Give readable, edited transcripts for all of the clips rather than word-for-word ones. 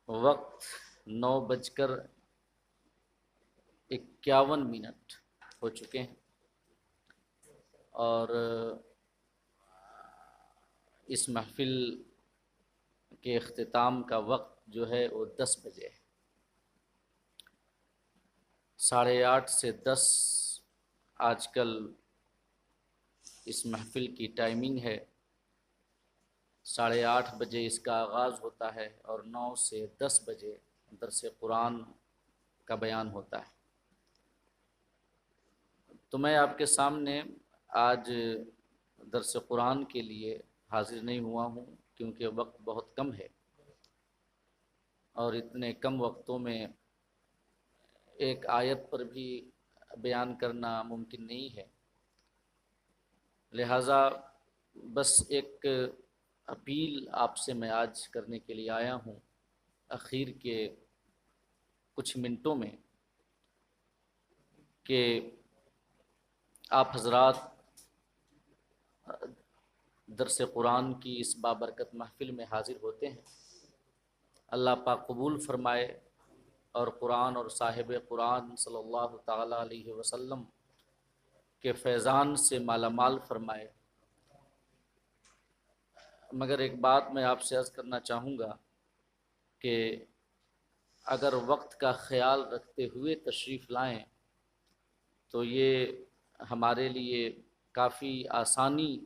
وقت 9:51 ہو چکے ہیں اور اس محفل کے اختتام کا وقت جو ہے وہ 10 بجے ہے۔ 8:30 سے 10 آج کل اس محفل کی ٹائمنگ ہے۔ 8:30 بجے اس کا آغاز ہوتا ہے اور 9 سے 10 بجے درس قرآن کا بیان ہوتا ہے۔ تو میں آپ کے سامنے آج درس قرآن کے لیے حاضر نہیں ہوا ہوں کیونکہ وقت بہت کم ہے اور اتنے کم وقتوں میں ایک آیت پر بھی بیان کرنا ممکن نہیں ہے، لہٰذا بس ایک اپیل آپ سے میں آج کرنے کے لیے آیا ہوں اخیر کے کچھ منٹوں میں کہ آپ حضرات درس قرآن کی اس بابرکت محفل میں حاضر ہوتے ہیں۔ اللہ پاک قبول فرمائے اور قرآن اور صاحب قرآن صلی اللہ تعالی علیہ وسلم کے فیضان سے مالا مال فرمائے۔ مگر ایک بات میں آپ سے عرض کرنا چاہوں گا کہ اگر وقت کا خیال رکھتے ہوئے تشریف لائیں تو یہ ہمارے لیے کافی آسانی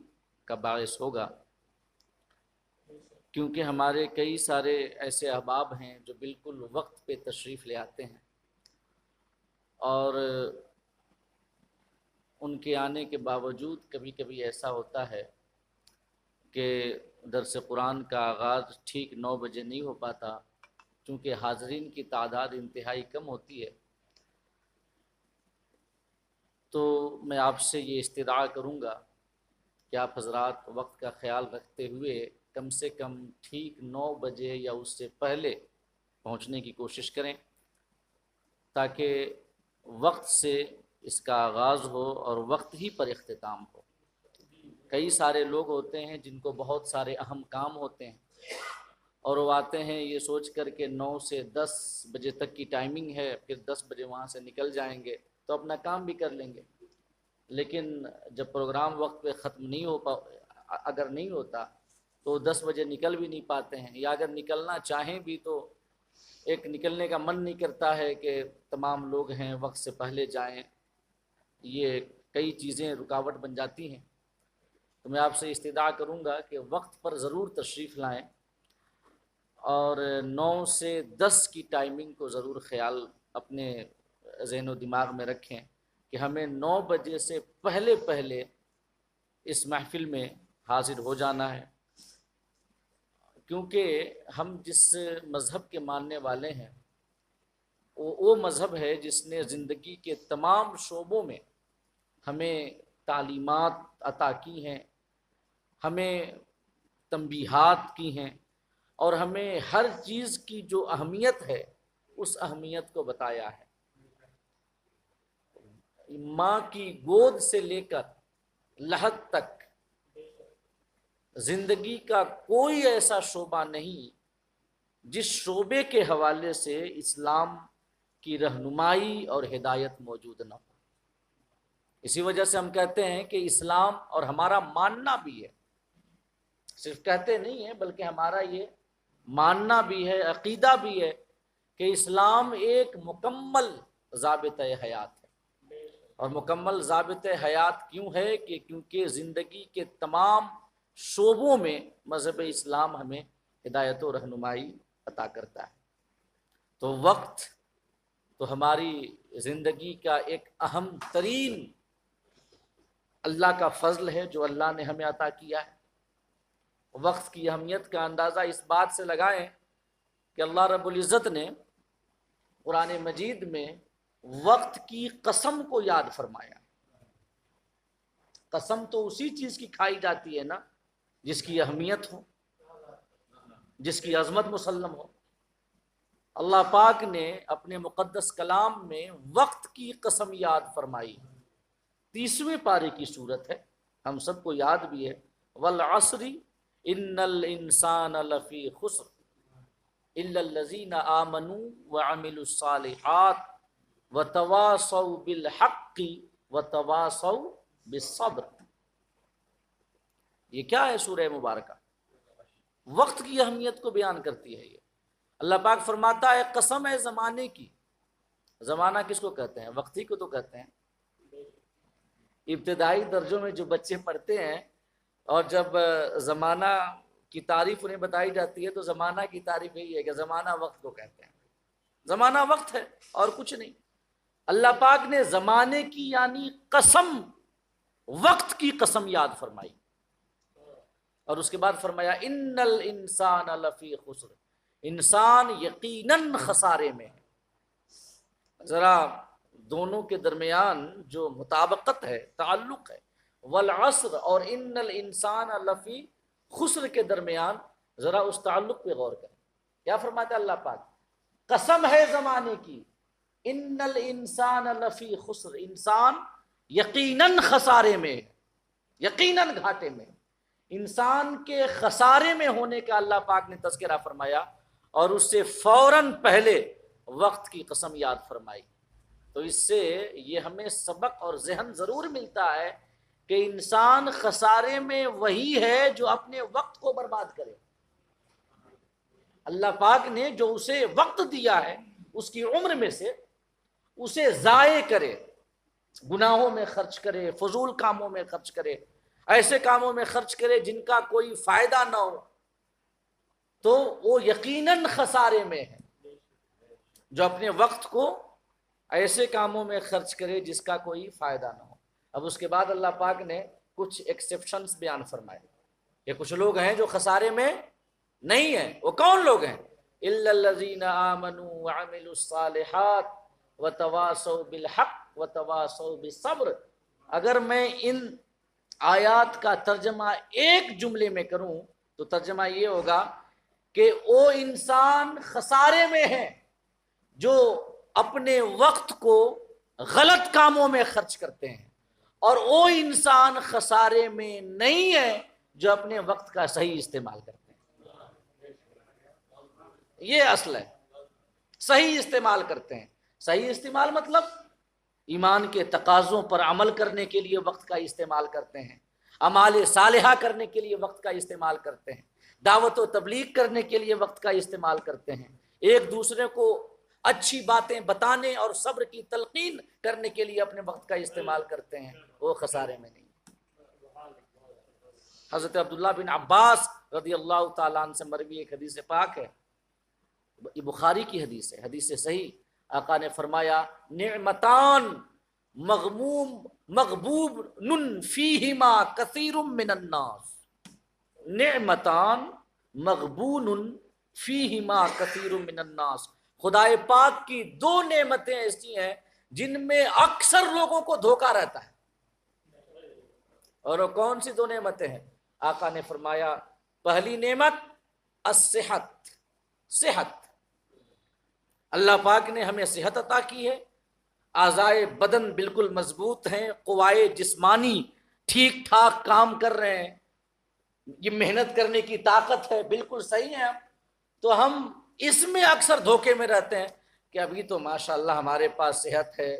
کا باعث ہوگا، کیونکہ ہمارے کئی سارے ایسے احباب ہیں جو بالکل وقت پہ تشریف لے آتے ہیں اور ان کے آنے کے باوجود کبھی کبھی ایسا ہوتا ہے کہ درس قرآن کا آغاز ٹھیک 9 بجے نہیں ہو پاتا، چونکہ حاضرین کی تعداد انتہائی کم ہوتی ہے۔ تو میں آپ سے یہ استدعا کروں گا کہ آپ حضرات وقت کا خیال رکھتے ہوئے کم سے کم ٹھیک 9 بجے یا اس سے پہلے پہنچنے کی کوشش کریں تاکہ وقت سے اس کا آغاز ہو اور وقت ہی پر اختتام ہو۔ کئی سارے لوگ ہوتے ہیں جن کو بہت سارے اہم کام ہوتے ہیں اور وہ آتے ہیں یہ سوچ کر کہ 9 سے 10 بجے تک کی ٹائمنگ ہے، پھر 10 بجے وہاں سے نکل جائیں گے تو اپنا کام بھی کر لیں گے، لیکن جب پروگرام وقت پہ ختم نہیں اگر نہیں ہوتا تو 10 بجے نکل بھی نہیں پاتے ہیں، یا اگر نکلنا چاہیں بھی تو ایک نکلنے کا من نہیں کرتا ہے کہ تمام لوگ ہیں وقت سے پہلے جائیں، یہ کئی چیزیں رکاوٹ بن جاتی ہیں۔ تو میں آپ سے استدعا کروں گا کہ وقت پر ضرور تشریف لائیں اور 9 سے 10 کی ٹائمنگ کو ضرور خیال اپنے ذہن و دماغ میں رکھیں کہ ہمیں 9 بجے سے پہلے پہلے اس محفل میں حاضر ہو جانا ہے، کیونکہ ہم جس مذہب کے ماننے والے ہیں وہ مذہب ہے جس نے زندگی کے تمام شعبوں میں ہمیں تعلیمات عطا کی ہیں، ہمیں تنبیہات کی ہیں اور ہمیں ہر چیز کی جو اہمیت ہے اس اہمیت کو بتایا ہے۔ ماں کی گود سے لے کر لحد تک زندگی کا کوئی ایسا شعبہ نہیں جس شعبے کے حوالے سے اسلام کی رہنمائی اور ہدایت موجود نہ ہو۔ اسی وجہ سے ہم کہتے ہیں کہ اسلام اور ہمارا ماننا بھی ہے، صرف کہتے نہیں ہیں بلکہ ہمارا یہ ماننا بھی ہے، عقیدہ بھی ہے کہ اسلام ایک مکمل ضابطۂ حیات ہے۔ اور مکمل ضابطۂ حیات کیوں ہے کہ کیونکہ زندگی کے تمام شعبوں میں مذہب اسلام ہمیں ہدایت و رہنمائی عطا کرتا ہے۔ تو وقت تو ہماری زندگی کا ایک اہم ترین اللہ کا فضل ہے جو اللہ نے ہمیں عطا کیا ہے۔ وقت کی اہمیت کا اندازہ اس بات سے لگائیں کہ اللہ رب العزت نے قرآن مجید میں وقت کی قسم کو یاد فرمایا۔ قسم تو اسی چیز کی کھائی جاتی ہے نا جس کی اہمیت ہو، جس کی عظمت مسلم ہو۔ اللہ پاک نے اپنے مقدس کلام میں وقت کی قسم یاد فرمائی، 30ویں پارے کی صورت ہے، ہم سب کو یاد بھی ہے، والعصر ان الانسان لفی خسر، الا الذین آمنوا وعملوا الصالحات وتواصوا بالحق وتواصوا بالصبر. یہ کیا ہے سورہ مبارکہ؟ وقت کی اہمیت کو بیان کرتی ہے. یہ اللہ پاک فرماتا ہے قسم ہے زمانے کی. زمانہ کس کو کہتے ہیں؟ وقتی کو تو کہتے ہیں. ابتدائی درجوں میں جو بچے پڑھتے ہیں اور جب زمانہ کی تعریف انہیں بتائی جاتی ہے تو زمانہ کی تعریف یہی ہے کہ زمانہ وقت کو کہتے ہیں. زمانہ وقت ہے اور کچھ نہیں. اللہ پاک نے زمانے کی یعنی قسم، وقت کی قسم یاد فرمائی اور اس کے بعد فرمایا ان الانسان لفی خسر، انسان یقیناً خسارے میں ہے. ذرا دونوں کے درمیان جو مطابقت ہے، تعلق ہے، والعصر اور ان الانسان لفی خسر کے درمیان ذرا اس تعلق پہ غور کریں. کیا فرماتا ہے اللہ پاک؟ قسم ہے زمانے کی، ان الانسان لفی خسر، انسان یقیناً خسارے میں ہے، یقیناً گھاٹے میں. انسان کے خسارے میں ہونے کا اللہ پاک نے تذکرہ فرمایا اور اس سے فوراً پہلے وقت کی قسم یاد فرمائی. تو اس سے یہ ہمیں سبق اور ذہن ضرور ملتا ہے کہ انسان خسارے میں وہی ہے جو اپنے وقت کو برباد کرے. اللہ پاک نے جو اسے وقت دیا ہے اس کی عمر میں سے اسے ضائع کرے، گناہوں میں خرچ کرے، فضول کاموں میں خرچ کرے، ایسے کاموں میں خرچ کرے جن کا کوئی فائدہ نہ ہو، تو وہ یقیناً خسارے میں ہے. جو اپنے وقت کو ایسے کاموں میں خرچ کرے جس کا کوئی فائدہ نہ ہو. اب اس کے بعد اللہ پاک نے کچھ ایکسیپشنز بیان فرمائے کہ کچھ لوگ ہیں جو خسارے میں نہیں ہیں. وہ کون لوگ ہیں؟ الا الذین آمنوا وعملوا الصالحات وتواصوا بالحق وتواصوا بالصبر. اگر میں ان آیات کا ترجمہ ایک جملے میں کروں تو ترجمہ یہ ہوگا کہ وہ انسان خسارے میں ہے جو اپنے وقت کو غلط کاموں میں خرچ کرتے ہیں، اور وہ انسان خسارے میں نہیں ہے جو اپنے وقت کا صحیح استعمال کرتے ہیں. یہ اصل ہے، صحیح استعمال کرتے ہیں. صحیح استعمال مطلب ایمان کے تقاضوں پر عمل کرنے کے لیے وقت کا استعمال کرتے ہیں، اعمال صالحہ کرنے کے لیے وقت کا استعمال کرتے ہیں، دعوت و تبلیغ کرنے کے لیے وقت کا استعمال کرتے ہیں، ایک دوسرے کو اچھی باتیں بتانے اور صبر کی تلقین کرنے کے لیے اپنے وقت کا استعمال کرتے ہیں. وہ خسارے میں نہیں. حضرت عبداللہ بن عباس رضی اللہ تعالیٰ عنہ سے مروی ایک حدیث پاک ہے، یہ بخاری کی حدیث ہے، حدیث صحیح. آقا نے فرمایا نعمتان مغبون فیہما کثیر من الناس، نعمتان مغبون فیہما کثیر من الناس. خدائے پاک کی دو نعمتیں ایسی ہیں جن میں اکثر لوگوں کو دھوکہ رہتا ہے. اور وہ کون سی دو نعمتیں ہیں؟ آقا نے فرمایا پہلی نعمت الصحت، صحت. اللہ پاک نے ہمیں صحت عطا کی ہے، اعضائے بدن بالکل مضبوط ہیں، قوائے جسمانی ٹھیک ٹھاک کام کر رہے ہیں، یہ محنت کرنے کی طاقت ہے، بالکل صحیح ہے. تو ہم اس میں اکثر دھوکے میں رہتے ہیں کہ ابھی تو ماشاءاللہ ہمارے پاس صحت ہے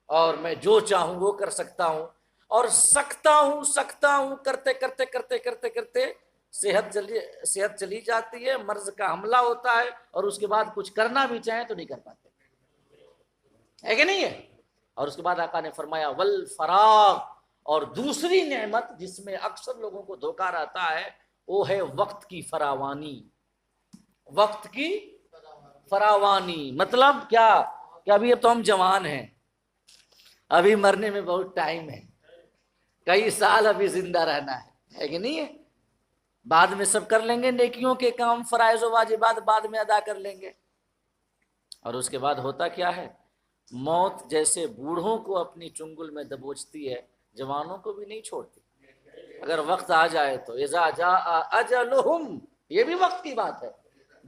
اور میں جو چاہوں وہ کر سکتا ہوں، اور سکتا ہوں کرتے کرتے کرتے کرتے کرتے صحت چلی جاتی ہے، مرض کا حملہ ہوتا ہے اور اس کے بعد کچھ کرنا بھی چاہیں تو نہیں کر پاتے، ہے کہ نہیں ہے؟ اور اس کے بعد آقا نے فرمایا والفراغ، اور دوسری نعمت جس میں اکثر لوگوں کو دھوکہ رہتا ہے وہ ہے وقت کی فراوانی. وقت کی فراوانی مطلب کیا؟ کہ ابھی اب تو ہم جوان ہیں، ابھی مرنے میں بہت ٹائم ہے، کئی سال ابھی زندہ رہنا ہے کہ نہیں ہے؟ بعد میں سب کر لیں گے، نیکیوں کے کام فرائض و واجبات بعد میں ادا کر لیں گے. اور اس کے بعد ہوتا کیا ہے؟ موت جیسے بوڑھوں کو اپنی چنگل میں دبوچتی ہے، جوانوں کو بھی نہیں چھوڑتی. اگر وقت آ جائے تو اذا جاء اجلہم، یہ بھی وقت کی بات ہے،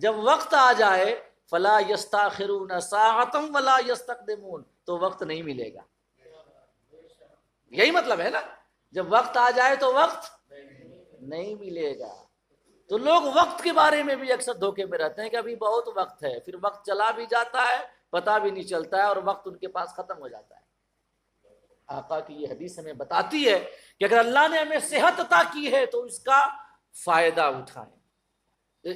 جب وقت آ جائے فلا یستاخرون ساعۃ ولا یستقدمون، تو وقت نہیں ملے گا. یہی مطلب ہے نا، جب وقت آ جائے تو وقت نہیں ملے گا. تو لوگ وقت کے بارے میں بھی اکثر دھوکے میں رہتے ہیں کہ ابھی بہت وقت ہے، پھر وقت چلا بھی جاتا ہے، پتہ بھی نہیں چلتا ہے، اور وقت ان کے پاس ختم ہو جاتا ہے۔ آقا کی یہ حدیث ہمیں بتاتی ہے کہ اگر اللہ نے ہمیں صحت عطا کی ہے تو اس کا فائدہ اٹھائیں،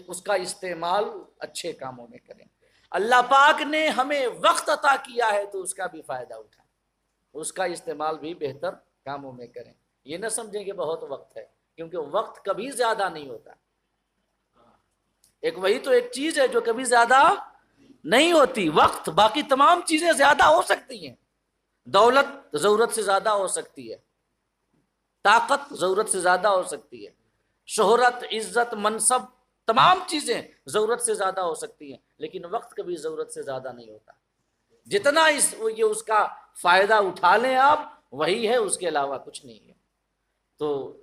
اس کا استعمال اچھے کاموں میں کریں۔ اللہ پاک نے ہمیں وقت عطا کیا ہے تو اس کا بھی فائدہ اٹھائیں، اس کا استعمال بھی بہتر کاموں میں کریں۔ یہ نہ سمجھیں کہ بہت وقت ہے، کیونکہ وقت کبھی زیادہ نہیں ہوتا۔ وہی تو ایک چیز ہے جو کبھی زیادہ نہیں ہوتی، وقت۔ باقی تمام چیزیں زیادہ ہو سکتی ہیں، دولت ضرورت سے زیادہ ہو سکتی ہے، طاقت ضرورت سے زیادہ ہو سکتی ہے، شہرت، عزت، منصب، تمام چیزیں ضرورت سے زیادہ ہو سکتی ہیں، لیکن وقت کبھی ضرورت سے زیادہ نہیں ہوتا۔ جتنا یہ اس کا فائدہ اٹھا لیں آپ، وہی ہے، اس کے علاوہ کچھ نہیں ہے۔ تو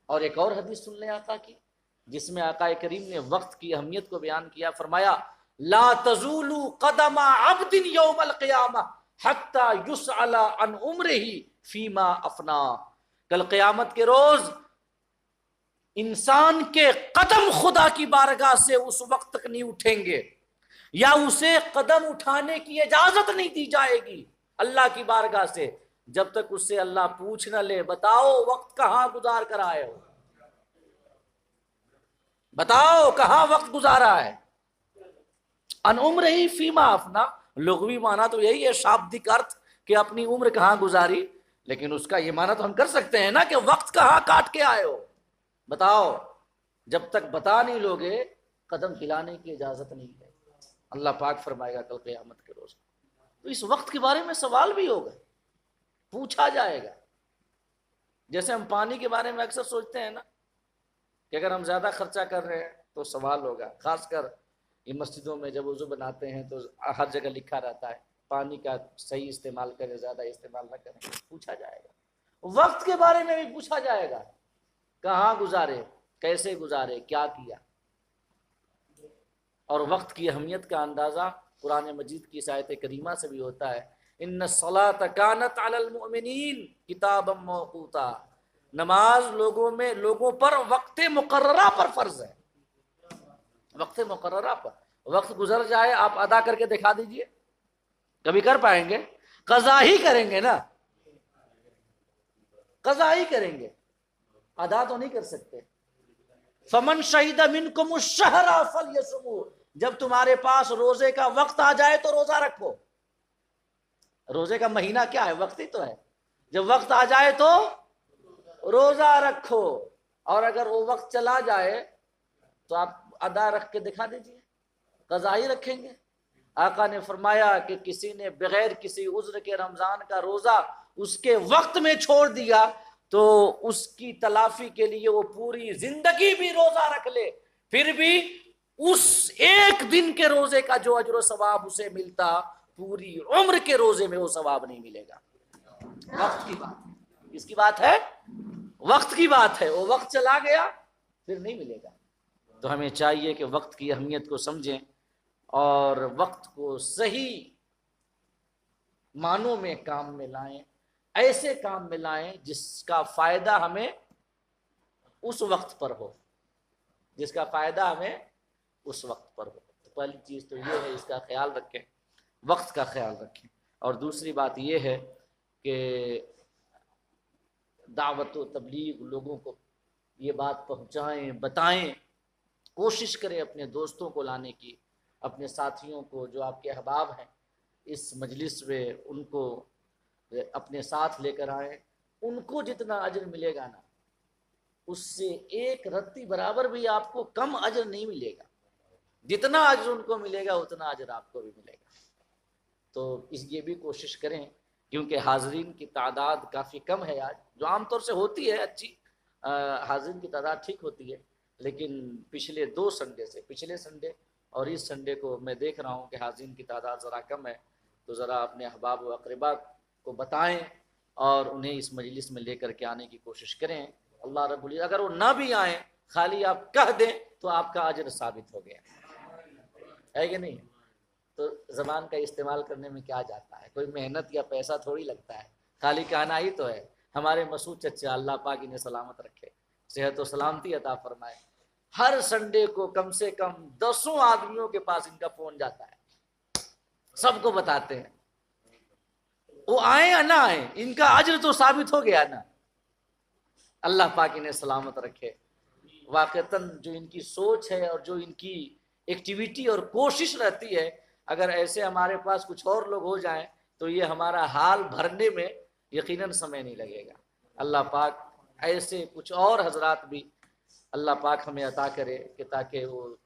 اور ایک اور حدیث سن لیں آقا کی، جس میں آقا کریم نے وقت کی اہمیت کو بیان کیا۔ فرمایا لا تزول قدم عبد یوم القیامہ حتی یسأل عن عمرہ فیما افنا۔ کل قیامت کے روز انسان کے قدم خدا کی بارگاہ سے اس وقت تک نہیں اٹھیں گے، یا اسے قدم اٹھانے کی اجازت نہیں دی جائے گی اللہ کی بارگاہ سے، جب تک اس سے اللہ پوچھ نہ لے بتاؤ وقت کہاں گزار کر آئے ہو، بتاؤ کہاں وقت گزارا ہے۔ ان عمرہ فیما افنا، لغوی معنی تو یہی ہے، شابدک ارتھ کہ اپنی عمر کہاں گزاری، لیکن اس کا یہ معنی تو ہم کر سکتے ہیں نا کہ وقت کہاں کاٹ کے آئے ہو، بتاؤ۔ جب تک بتا نہیں لوگے قدم ہلانے کی اجازت نہیں ہے۔ اللہ پاک فرمائے گا کل قیامت کے روز، تو اس وقت کے بارے میں سوال بھی ہوگا، پوچھا جائے گا۔ جیسے ہم پانی کے بارے میں اکثر سوچتے ہیں نا کہ اگر ہم زیادہ خرچہ کر رہے ہیں تو سوال ہوگا، خاص کر یہ مسجدوں میں جب وضو بناتے ہیں تو ہر جگہ لکھا رہتا ہے پانی کا صحیح استعمال کریں، زیادہ استعمال نہ کریں۔ پوچھا جائے گا، وقت کے بارے میں بھی پوچھا جائے گا، کہاں گزارے، کیسے گزارے، کیا کیا۔ اور وقت کی اہمیت کا اندازہ قرآن مجید کی اس آیت کریمہ سے بھی ہوتا ہے، ان الصلاۃ کانت علی المؤمنین کتابا موقوتا، نماز لوگوں پر وقت مقررہ پر فرض ہے، وقت مقررہ پر۔ وقت گزر جائے آپ ادا کر کے دکھا دیجئے، کبھی کر پائیں گے؟ قضا ہی کریں گے نا، قضا ہی کریں گے، ادا تو نہیں کر سکتے۔ فمن شہد منکم الشہر فلیصمہ، جب تمہارے پاس روزے کا وقت آ جائے تو روزہ رکھو۔ روزے کا مہینہ کیا ہے؟ وقت ہی تو ہے۔ جب وقت آ جائے تو روزہ رکھو، اور اگر وہ وقت چلا جائے تو آپ ادا رکھ کے دکھا دیجئے، قضا ہی رکھیں گے۔ آقا نے فرمایا کہ کسی نے بغیر کسی عذر کے رمضان کا روزہ اس کے وقت میں چھوڑ دیا تو اس کی تلافی کے لیے وہ پوری زندگی بھی روزہ رکھ لے، پھر بھی اس ایک دن کے روزے کا جو اجر و ثواب اسے ملتا، پوری عمر کے روزے میں وہ ثواب نہیں ملے گا۔ وقت کی بات ہے، کس کی بات ہے؟ وقت کی بات ہے۔ وہ وقت چلا گیا پھر نہیں ملے گا۔ تو ہمیں چاہیے کہ وقت کی اہمیت کو سمجھیں اور وقت کو صحیح معنوں میں کام میں لائیں، ایسے کام میں لائیں جس کا فائدہ ہمیں اس وقت پر ہو، جس کا فائدہ ہمیں اس وقت پر ہو۔ تو پہلی چیز تو یہ ہے، اس کا خیال رکھیں، وقت کا خیال رکھیں۔ اور دوسری بات یہ ہے کہ دعوت و تبلیغ، لوگوں کو یہ بات پہنچائیں، بتائیں، کوشش کریں اپنے دوستوں کو لانے کی، اپنے ساتھیوں کو جو آپ کے احباب ہیں اس مجلس میں، ان کو اپنے ساتھ لے کر آئیں۔ ان کو جتنا اجر ملے گا نا، اس سے ایک رتی برابر بھی آپ کو کم اجر نہیں ملے گا۔ جتنا اجر ان کو ملے گا اتنا اجر آپ کو بھی ملے گا۔ تو یہ بھی کوشش کریں، کیونکہ حاضرین کی تعداد کافی کم ہے آج، جو عام طور سے ہوتی ہے اچھی، حاضرین کی تعداد ٹھیک ہوتی ہے، لیکن پچھلے 2 سنڈے سے، پچھلے سنڈے اور اس سنڈے کو میں دیکھ رہا ہوں کہ حاضرین کی تعداد ذرا کم ہے۔ تو ذرا اپنے احباب و اقربا کو بتائیں اور انہیں اس مجلس میں لے کر کے آنے کی کوشش کریں۔ اللہ رب العزت اگر وہ نہ بھی آئیں، خالی آپ کہہ دیں تو آپ کا اجر ثابت ہو گیا ہے کہ نہیں؟ تو زبان کا استعمال کرنے میں کیا جاتا ہے، کوئی محنت یا پیسہ تھوڑی لگتا ہے، خالی کہنا ہی تو ہے۔ ہمارے مسعود چچا، اللہ پاک انہیں سلامت رکھے، صحت و سلامتی عطا فرمائے، ہر سنڈے کو کم سے کم 10 آدمیوں کے پاس ان کا فون جاتا ہے، سب کو بتاتے ہیں، وہ آئیں یا نہ آئیں ان کا اجر تو ثابت ہو گیا نا۔ اللہ پاک انہیں سلامت رکھے۔ واقعتاً جو ان کی سوچ ہے اور جو ان کی ایکٹیویٹی اور کوشش رہتی ہے، اگر ایسے ہمارے پاس کچھ اور لوگ ہو جائیں تو یہ ہمارا حال بھرنے میں یقیناً سمے نہیں لگے گا۔ اللہ پاک ایسے کچھ اور حضرات بھی اللہ پاک ہمیں عطا کرے کہ تاکہ وہ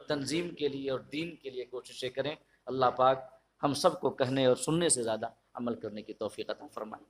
تنظیم کے لیے اور دین کے لیے کوششیں کریں۔ اللہ پاک ہم سب کو کہنے اور سننے سے زیادہ عمل کرنے کی توفیق عطا فرمائے۔